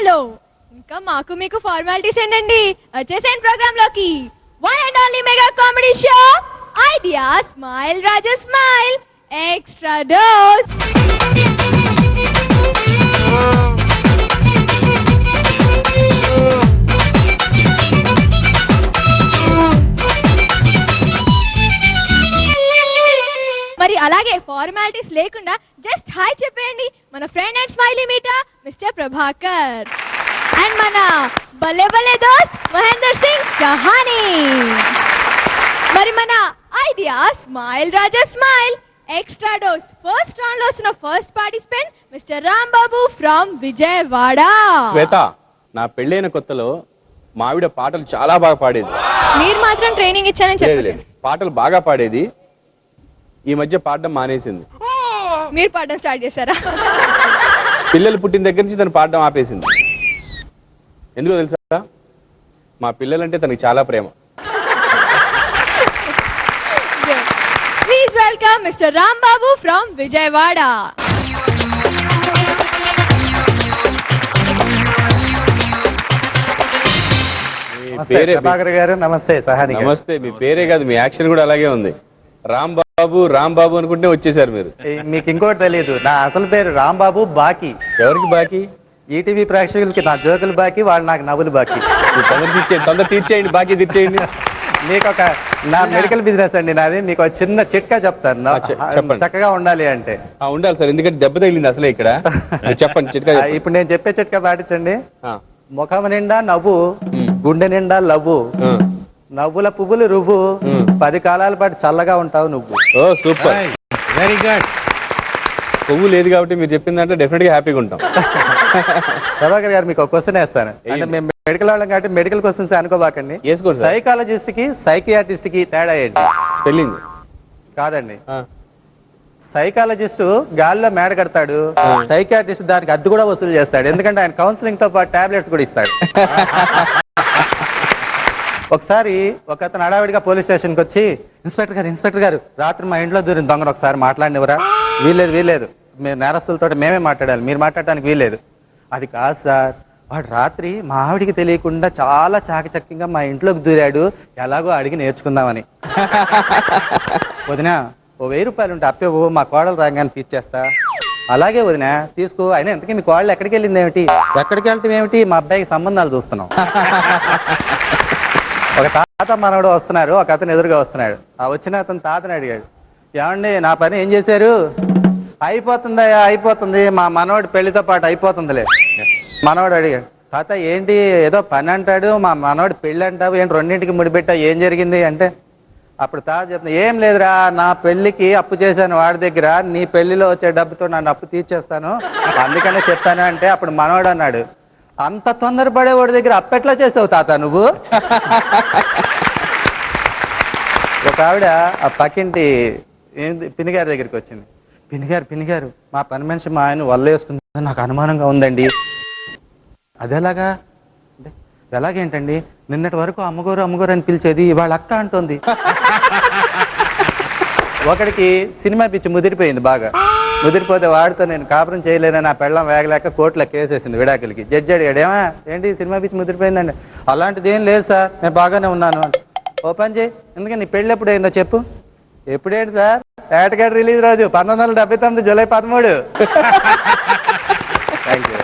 Hello ఇంకా మాకు మీకు ఫార్మాలిటీస్ ఏంటండి వచ్చేసేయండి ప్రోగ్రామ్ లోకి one and only mega comedy show Idea smile Raju smile extra dose. మరి అలాగే ఫార్మాలిటీస్ లేకుండా జస్ట్ హాయ్ చెప్పేయండి మన ఫ్రెండ్ అండ్ స్మైలీ మీటా మిస్టర్ ప్రభాకర్ అండ్ మన భలే భలే దోస్త్ మహేందర్ సింగ్ సహానీ. మరి మన Idea smile Raja smile extra dose first round లో వస్తున్న first participant mister Rambabu from Vijayawada. Shweta, నా పెళ్ళైన కొత్తలో మావిడ పాటలు చాలా బాగా పాడేది. మీరు మాత్రం ట్రైనింగ్ ఇచ్చానని చెప్పలేదు. పాటలు బాగా పాడేది, ఈ మధ్య పాడడం మానేసింది. మీరు పాడడం స్టార్ట్ చేశారా? పిల్లలు పుట్టిన దగ్గర నుంచి తను పాడడం ఆపేసింది. ఎందుకో తెలుసా? మా పిల్లలంటే తనకి చాలా ప్రేమ. Please welcome mister Rambabu from Vijayawada. నమస్తే సహాని. నమస్తే. మీ పేరే కాదు, మీ యాక్షన్ కూడా అలాగే ఉంది. రాంబాబు రాంబాబు అనుకుంటే వచ్చేసారు మీరు. మీకు ఇంకోటి తెలియదు, నా అసలు పేరు రాంబాబు బాకీ. ఎవరికి బాకీ? ఈటీవీ ప్రేక్షకులకి నా జోకులు బాకీ, వాళ్ళు నాకు నవ్వులు బాకీ. తొందర తీర్చేయండి, బాకీ తీర్చేయండి. మీకు ఒక నా మెడికల్ బిజినెస్ అండి నాది. మీకు ఒక చిన్న చిట్కా చెప్తాను, చక్కగా ఉండాలి అంటే. ఉండాలి సార్, ఎందుకంటే దెబ్బ తగిలింది అసలే ఇక్కడ. చెప్పండి చిట్కా. ఇప్పుడు నేను చెప్పే చిట్కా పాటించండి. ముఖం నిండా నవ్వు, గుండె నిండా లవ్వు, నవ్వుల పువ్వులు రువ్వు, 10 కాలాల పాటు చల్లగా ఉంటావు నువ్వు. ఓ సూపర్, వెరీ గుడ్. పువ్వు లేదు కాబట్టి మీరు చెప్పిందంటే డెఫినెట్ గా హ్యాపీగా ఉంటాం. ప్రభాకర్ గారు మీకు ఒక క్వశ్చన్ వేస్తాను. అంటే మేము మెడికల్ వాళ్ళం కాబట్టి మెడికల్ క్వశ్చన్స్ అనుకోబాకండి. సైకాలజిస్ట్ కి సైకియాట్రిస్ట్ కి తేడా ఏంటి? స్పెల్లింగ్ కాదండి. సైకాలజిస్ట్ గాల్లో మేడ కడతాడు, సైకియాట్రిస్ట్ దానికి అద్దె కూడా వసూలు చేస్తాడు. ఎందుకంటే ఆయన కౌన్సిలింగ్ తో పాటు టాబ్లెట్స్ కూడా ఇస్తాడు. ఒకసారి ఒక అతను హడావిడిగా పోలీస్ స్టేషన్కి వచ్చి, ఇన్స్పెక్టర్ గారు రాత్రి మా ఇంట్లో దూరిన దొంగను ఒకసారి మాట్లాడినవరా? వీల్లేదు, మేము నేరస్తులతో మేమే మాట్లాడాలి, మీరు మాట్లాడడానికి వీల్లేదు. అది కాదు సార్, వాడు రాత్రి మా ఆవిడికి తెలియకుండా చాలా చాకచక్యంగా మా ఇంట్లోకి దూరాడు, ఎలాగో అడిగి నేర్చుకుందామని. వదినా ఓ 1000 రూపాయలు ఉంటే అప్పే మా కోడలు రాగానే తీర్చేస్తా. అలాగే వదినా తీసుకో. అయినా ఎంతకీ మీ కోడలు ఎక్కడికి వెళ్ళింది ఏమిటి? ఎక్కడికి వెళ్తాం ఏమిటి? మా అబ్బాయికి సంబంధాలు చూస్తున్నాం. ఒక తాత మనవడు వస్తున్నారు, ఒక అతను ఎదురుగా వస్తున్నాడు. ఆ వచ్చిన అతను తాతని అడిగాడు, ఏమండి నా పని ఏం చేశారు? అయిపోతుంది, మా మనవడు పెళ్లితో పాటు అయిపోతుందిలే. మనవడు అడిగాడు, తాత ఏంటి ఏదో పని అంటాడు, మా మనవడు పెళ్లి అంటావు, ఏంటి రెండింటికి ముడిపెట్టా, ఏం జరిగింది అంటే, అప్పుడు తాత చెప్తున్నా, ఏం లేదురా, నా పెళ్లికి అప్పు చేశాను వాడి దగ్గర, నీ పెళ్లిలో వచ్చే డబ్బుతో నన్ను అప్పు తీర్చేస్తాను, అందుకనే చెప్పాను అంటే, అప్పుడు మనవడు అన్నాడు, అంత తొందరపడే వాడి దగ్గర అప్పెట్లా చేసావు తాత నువ్వు? ఒక ఆవిడ ఆ పక్కింటి పినిగారి దగ్గరికి వచ్చింది. పినిగారు మా పని మనిషి మా ఆయన వల్ల వేసుకుంది, నాకు అనుమానంగా ఉందండి. అదేలాగా? ఎలాగేంటండి? నిన్నటి వరకు అమ్మగోరు అని పిలిచేది, ఇవాళ అక్క అంటుంది. ఒకడికి సినిమా పిచ్చి ముదిరిపోయింది, బాగా ముదిరిపోతే వాడితో నేను కాపురం చేయలేనని ఆ పెళ్ళం వేగలేక కోర్టులో కేసేసింది విడాకులకి. జడ్జి అడిగాడు, ఏమా ఏంటి సినిమా పిచ్చి ముదిరిపోయిందండి? అలాంటిది ఏం లేదు సార్, నేను బాగానే ఉన్నాను. ఓ పని చేయి, ఎందుకని నీ పెళ్ళి ఎప్పుడు అయిందో చెప్పు. ఎప్పుడేంటి సార్? ఏటగాడు రిలీజ్ రోజు 1979 జూలై 13. Thank you.